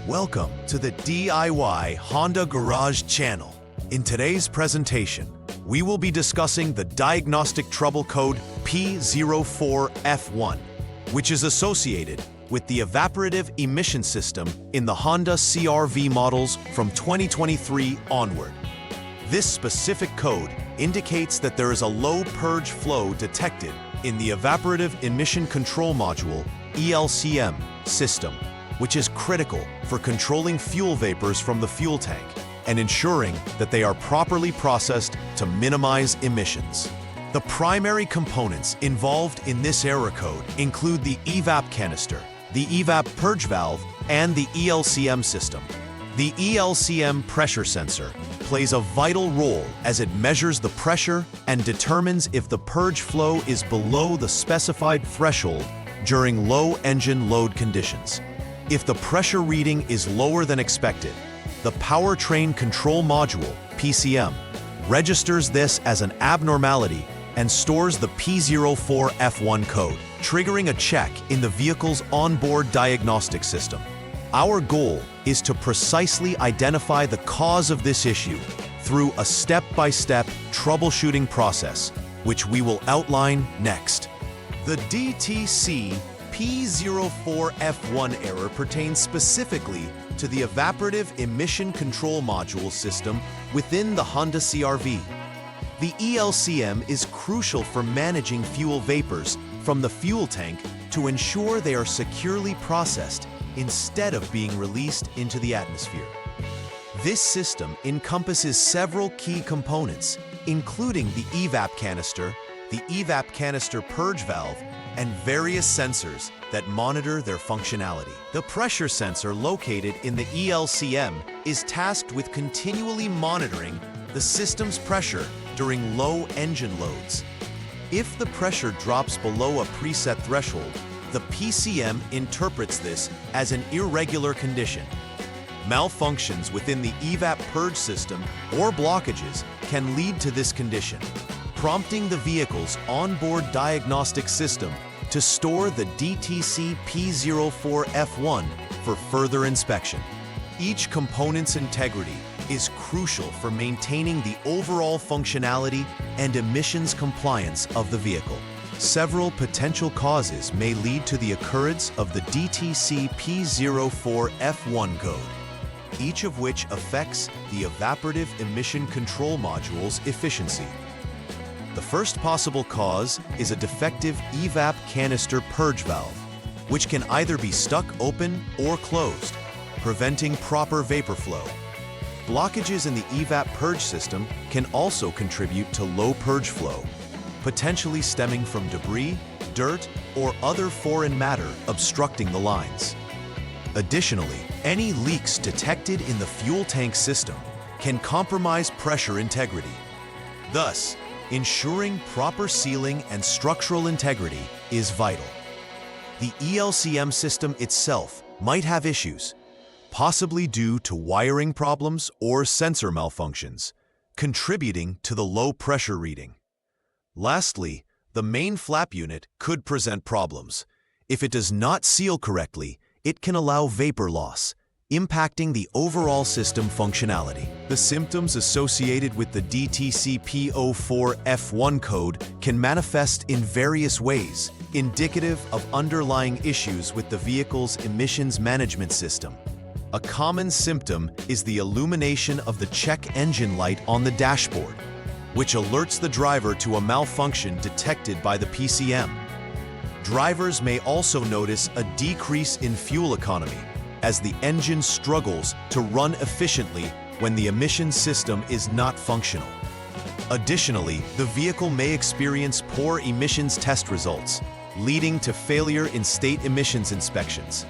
Welcome to the DIY Honda Garage channel. In today's presentation, we will be discussing the diagnostic trouble code P04F1, which is associated with the evaporative emission system in the Honda CR-V models from 2023 onward. This specific code indicates that there is a low purge flow detected in the Evaporative Emission Control Module (ELCM) system, which is critical for controlling fuel vapors from the fuel tank and ensuring that they are properly processed to minimize emissions. The primary components involved in this error code include the evap canister, the evap purge valve, and the ELCM system. The ELCM pressure sensor plays a vital role as it measures the pressure and determines if the purge flow is below the specified threshold during low engine load conditions. If the pressure reading is lower than expected, the Powertrain Control Module, PCM, registers this as an abnormality and stores the P04F1 code, triggering a check in the vehicle's onboard diagnostic system. Our goal is to precisely identify the cause of this issue through a step-by-step troubleshooting process, which we will outline next. The DTC P04F1 error pertains specifically to the Evaporative Emission Control Module system within the Honda CR-V. The ELCM is crucial for managing fuel vapors from the fuel tank to ensure they are securely processed instead of being released into the atmosphere. This system encompasses several key components, including the evap canister, the evap canister purge valve, and various sensors that monitor their functionality. The pressure sensor located in the ELCM is tasked with continually monitoring the system's pressure during low engine loads. If the pressure drops below a preset threshold, the PCM interprets this as an irregular condition. Malfunctions within the evap purge system or blockages can lead to this condition, prompting the vehicle's onboard diagnostic system to store the DTC P04F1 for further inspection. Each component's integrity is crucial for maintaining the overall functionality and emissions compliance of the vehicle. Several potential causes may lead to the occurrence of the DTC P04F1 code, each of which affects the Evaporative Emission Control Module's efficiency. The first possible cause is a defective evap canister purge valve, which can either be stuck open or closed, preventing proper vapor flow. Blockages in the evap purge system can also contribute to low purge flow, potentially stemming from debris, dirt, or other foreign matter obstructing the lines. Additionally, any leaks detected in the fuel tank system can compromise pressure integrity. Thus, ensuring proper sealing and structural integrity is vital. The ELCM system itself might have issues, possibly due to wiring problems or sensor malfunctions, contributing to the low pressure reading. Lastly, the main flap unit could present problems. If it does not seal correctly, it can allow vapor loss, impacting the overall system functionality. The symptoms associated with the DTC P04F1 code can manifest in various ways, indicative of underlying issues with the vehicle's emissions management system. A common symptom is the illumination of the check engine light on the dashboard, which alerts the driver to a malfunction detected by the PCM. Drivers may also notice a decrease in fuel economy as the engine struggles to run efficiently when the emission system is not functional. Additionally, the vehicle may experience poor emissions test results, leading to failure in state emissions inspections.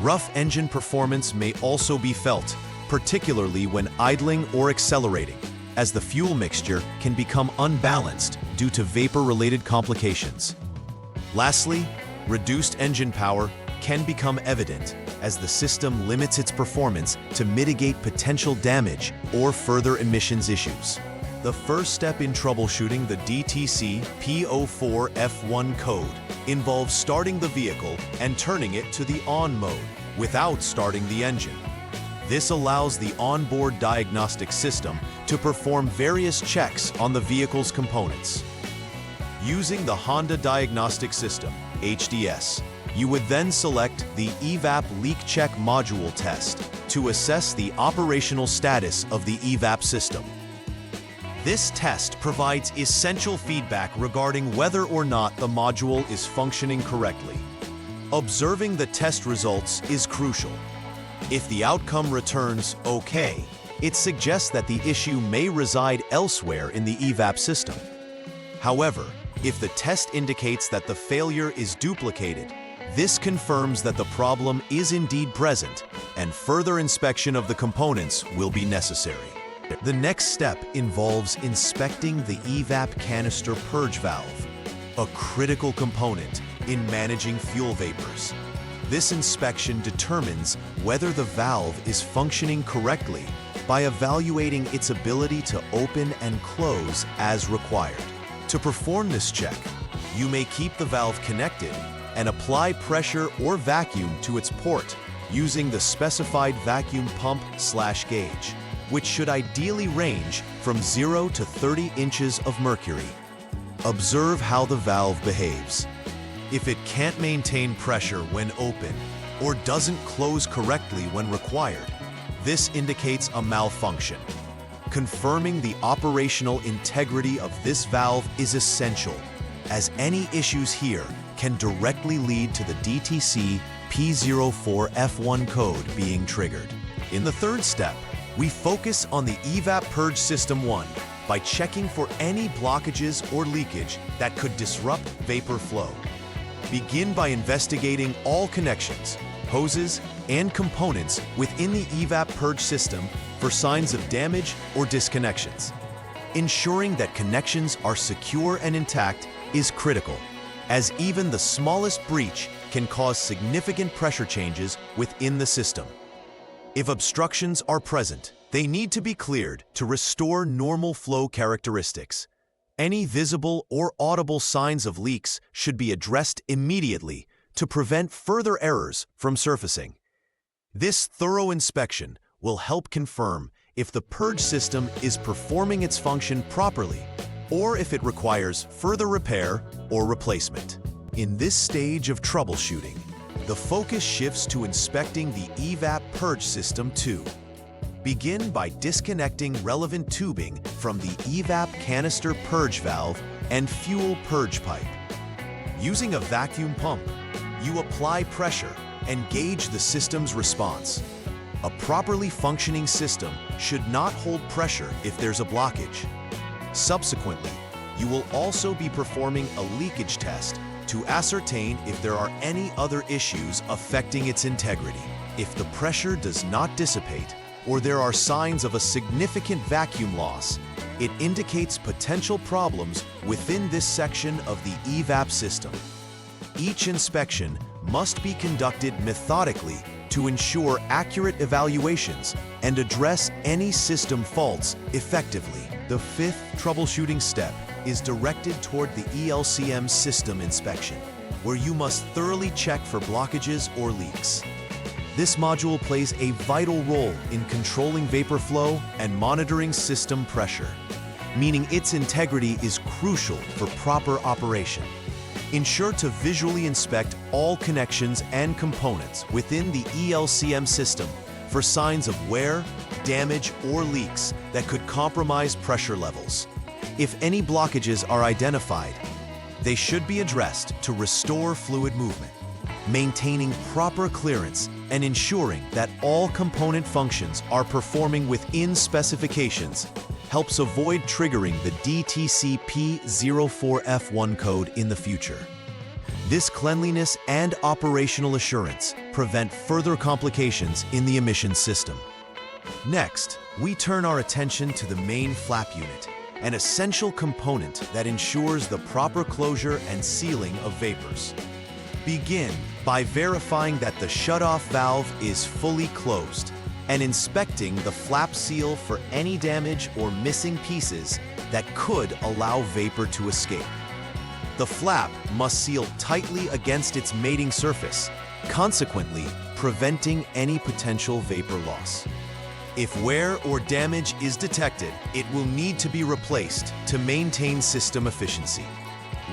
Rough engine performance may also be felt, particularly when idling or accelerating, as the fuel mixture can become unbalanced due to vapor-related complications. Lastly, reduced engine power can become evident as the system limits its performance to mitigate potential damage or further emissions issues. The first step in troubleshooting the DTC P04F1 code involves starting the vehicle and turning it to the on mode, without starting the engine. This allows the onboard diagnostic system to perform various checks on the vehicle's components. Using the Honda Diagnostic System, HDS, you would then select the EVAP Leak Check Module test to assess the operational status of the EVAP system. This test provides essential feedback regarding whether or not the module is functioning correctly. Observing the test results is crucial. If the outcome returns OK, it suggests that the issue may reside elsewhere in the EVAP system. However, if the test indicates that the failure is duplicated, this confirms that the problem is indeed present, and further inspection of the components will be necessary. The next step involves inspecting the EVAP canister purge valve, a critical component in managing fuel vapors. This inspection determines whether the valve is functioning correctly by evaluating its ability to open and close as required. To perform this check, you may keep the valve connected and apply pressure or vacuum to its port using the specified vacuum pump/gauge, which should ideally range from 0 to 30 inches of mercury. Observe how the valve behaves. If it can't maintain pressure when open or doesn't close correctly when required, this indicates a malfunction. Confirming the operational integrity of this valve is essential, as any issues here can directly lead to the DTC P04F1 code being triggered. In the third step, we focus on the EVAP Purge System 1 by checking for any blockages or leakage that could disrupt vapor flow. Begin by investigating all connections, hoses, and components within the EVAP Purge system for signs of damage or disconnections. Ensuring that connections are secure and intact is critical, as even the smallest breach can cause significant pressure changes within the system. If obstructions are present, they need to be cleared to restore normal flow characteristics. Any visible or audible signs of leaks should be addressed immediately to prevent further errors from surfacing. This thorough inspection will help confirm if the purge system is performing its function properly or if it requires further repair or replacement. In this stage of troubleshooting, the focus shifts to inspecting the EVAP Purge System 2. Begin by disconnecting relevant tubing from the EVAP canister purge valve and fuel purge pipe. Using a vacuum pump, you apply pressure and gauge the system's response. A properly functioning system should not hold pressure if there's a blockage. Subsequently, you will also be performing a leakage test to ascertain if there are any other issues affecting its integrity. If the pressure does not dissipate, or there are signs of a significant vacuum loss, it indicates potential problems within this section of the EVAP system. Each inspection must be conducted methodically to ensure accurate evaluations and address any system faults effectively. The fifth troubleshooting step is directed toward the ELCM system inspection, where you must thoroughly check for blockages or leaks. This module plays a vital role in controlling vapor flow and monitoring system pressure, meaning its integrity is crucial for proper operation. Ensure to visually inspect all connections and components within the ELCM system for signs of wear, damage, or leaks that could compromise pressure levels. If any blockages are identified, they should be addressed to restore fluid movement. Maintaining proper clearance and ensuring that all component functions are performing within specifications helps avoid triggering the DTC P04F1 code in the future. This cleanliness and operational assurance prevent further complications in the emissions system. Next, we turn our attention to the main flap unit, an essential component that ensures the proper closure and sealing of vapors. Begin by verifying that the shutoff valve is fully closed and inspecting the flap seal for any damage or missing pieces that could allow vapor to escape. The flap must seal tightly against its mating surface, consequently preventing any potential vapor loss. If wear or damage is detected, it will need to be replaced to maintain system efficiency.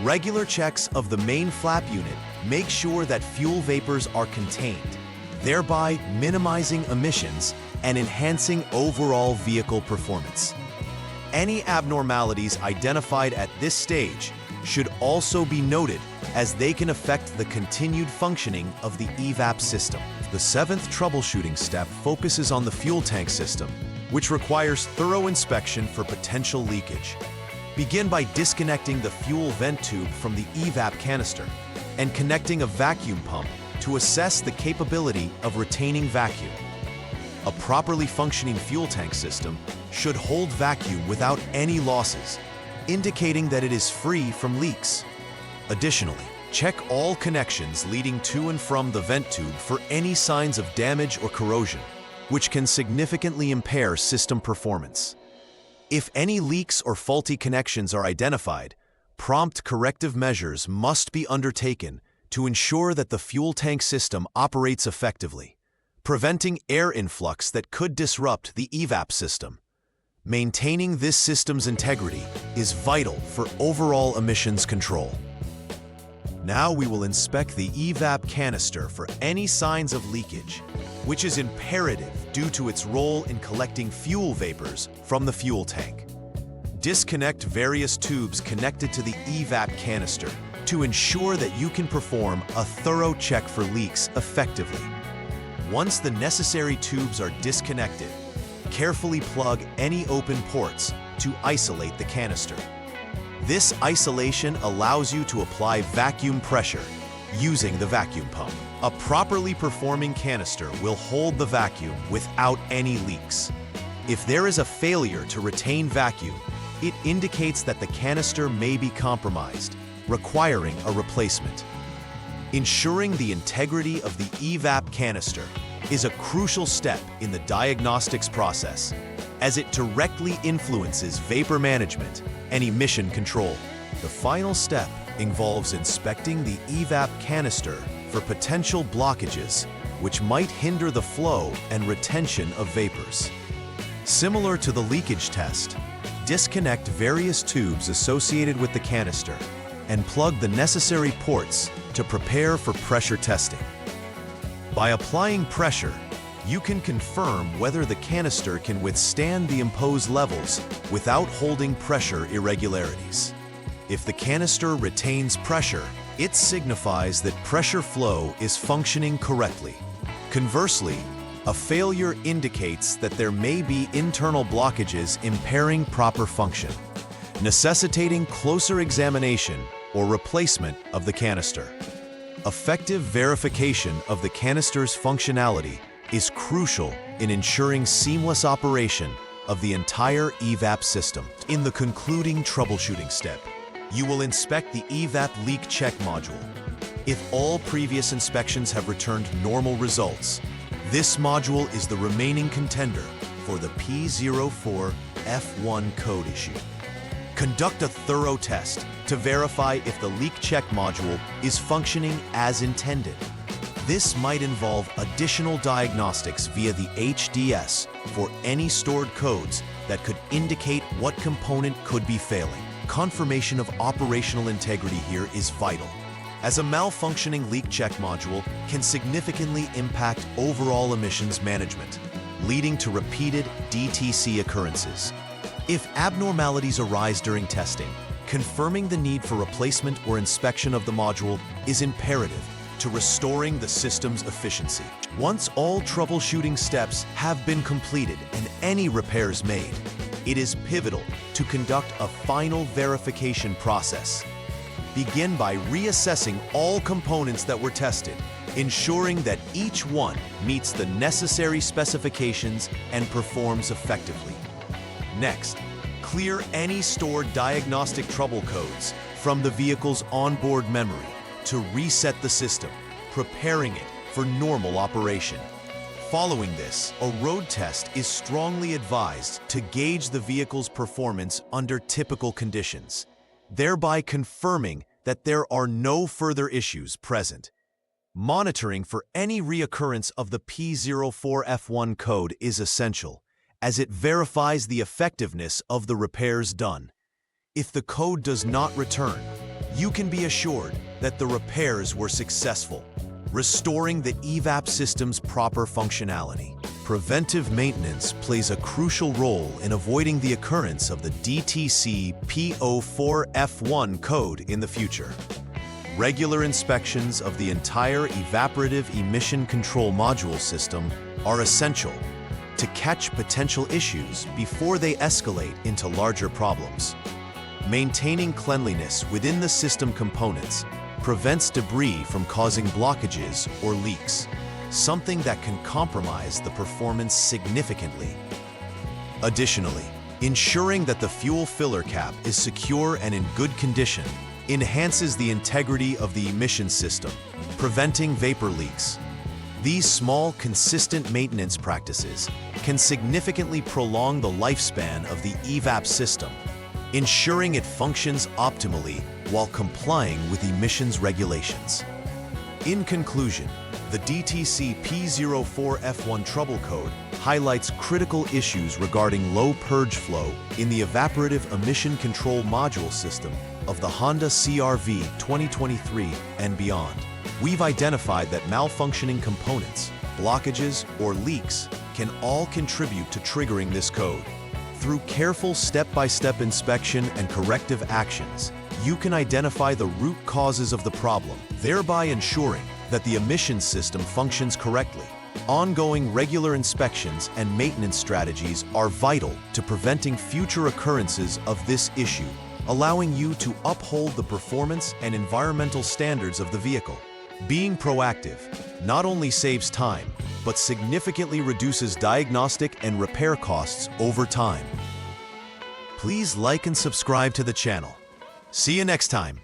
Regular checks of the main flap unit make sure that fuel vapors are contained, thereby minimizing emissions and enhancing overall vehicle performance. Any abnormalities identified at this stage should also be noted, as they can affect the continued functioning of the EVAP system. The seventh troubleshooting step focuses on the fuel tank system, which requires thorough inspection for potential leakage. Begin by disconnecting the fuel vent tube from the EVAP canister and connecting a vacuum pump to assess the capability of retaining vacuum. A properly functioning fuel tank system should hold vacuum without any losses, indicating that it is free from leaks. Additionally, check all connections leading to and from the vent tube for any signs of damage or corrosion, which can significantly impair system performance. If any leaks or faulty connections are identified, prompt corrective measures must be undertaken to ensure that the fuel tank system operates effectively, preventing air influx that could disrupt the EVAP system. Maintaining this system's integrity is vital for overall emissions control. Now we will inspect the EVAP canister for any signs of leakage, which is imperative due to its role in collecting fuel vapors from the fuel tank. Disconnect various tubes connected to the EVAP canister to ensure that you can perform a thorough check for leaks effectively. Once the necessary tubes are disconnected, carefully plug any open ports to isolate the canister. This isolation allows you to apply vacuum pressure using the vacuum pump. A properly performing canister will hold the vacuum without any leaks. If there is a failure to retain vacuum, it indicates that the canister may be compromised, requiring a replacement. Ensuring the integrity of the EVAP canister is a crucial step in the diagnostics process, as it directly influences vapor management and emission control. The final step involves inspecting the EVAP canister for potential blockages, which might hinder the flow and retention of vapors. Similar to the leakage test, disconnect various tubes associated with the canister and plug the necessary ports to prepare for pressure testing. By applying pressure, you can confirm whether the canister can withstand the imposed levels without holding pressure irregularities. If the canister retains pressure, it signifies that pressure flow is functioning correctly. Conversely, a failure indicates that there may be internal blockages impairing proper function, necessitating closer examination or replacement of the canister. Effective verification of the canister's functionality is crucial in ensuring seamless operation of the entire EVAP system. In the concluding troubleshooting step, you will inspect the EVAP leak check module. If all previous inspections have returned normal results, this module is the remaining contender for the P04F1 code issue. Conduct a thorough test to verify if the leak check module is functioning as intended. This might involve additional diagnostics via the HDS for any stored codes that could indicate what component could be failing. Confirmation of operational integrity here is vital, as a malfunctioning leak check module can significantly impact overall emissions management, leading to repeated DTC occurrences. If abnormalities arise during testing, confirming the need for replacement or inspection of the module is imperative to restoring the system's efficiency. Once all troubleshooting steps have been completed and any repairs made, it is pivotal to conduct a final verification process. Begin by reassessing all components that were tested, ensuring that each one meets the necessary specifications and performs effectively. Next, clear any stored diagnostic trouble codes from the vehicle's onboard memory to reset the system, preparing it for normal operation. Following this, a road test is strongly advised to gauge the vehicle's performance under typical conditions, thereby confirming that there are no further issues present. Monitoring for any reoccurrence of the P04F1 code is essential, as it verifies the effectiveness of the repairs done. If the code does not return, you can be assured that the repairs were successful, restoring the EVAP system's proper functionality. Preventive maintenance plays a crucial role in avoiding the occurrence of the DTC P04F1 code in the future. Regular inspections of the entire Evaporative Emission Control Module system are essential to catch potential issues before they escalate into larger problems. Maintaining cleanliness within the system components prevents debris from causing blockages or leaks, something that can compromise the performance significantly. Additionally, ensuring that the fuel filler cap is secure and in good condition enhances the integrity of the emission system, preventing vapor leaks. These small, consistent maintenance practices can significantly prolong the lifespan of the EVAP system, ensuring it functions optimally while complying with emissions regulations. In conclusion, the DTC P04F1 trouble code highlights critical issues regarding low purge flow in the Evaporative Emission Control Module system of the Honda CR-V 2023 and beyond. We've identified that malfunctioning components, blockages, or leaks can all contribute to triggering this code. Through careful step-by-step inspection and corrective actions, you can identify the root causes of the problem, thereby ensuring that the emissions system functions correctly. Ongoing regular inspections and maintenance strategies are vital to preventing future occurrences of this issue, allowing you to uphold the performance and environmental standards of the vehicle. Being proactive not only saves time, but significantly reduces diagnostic and repair costs over time. Please like and subscribe to the channel. See you next time.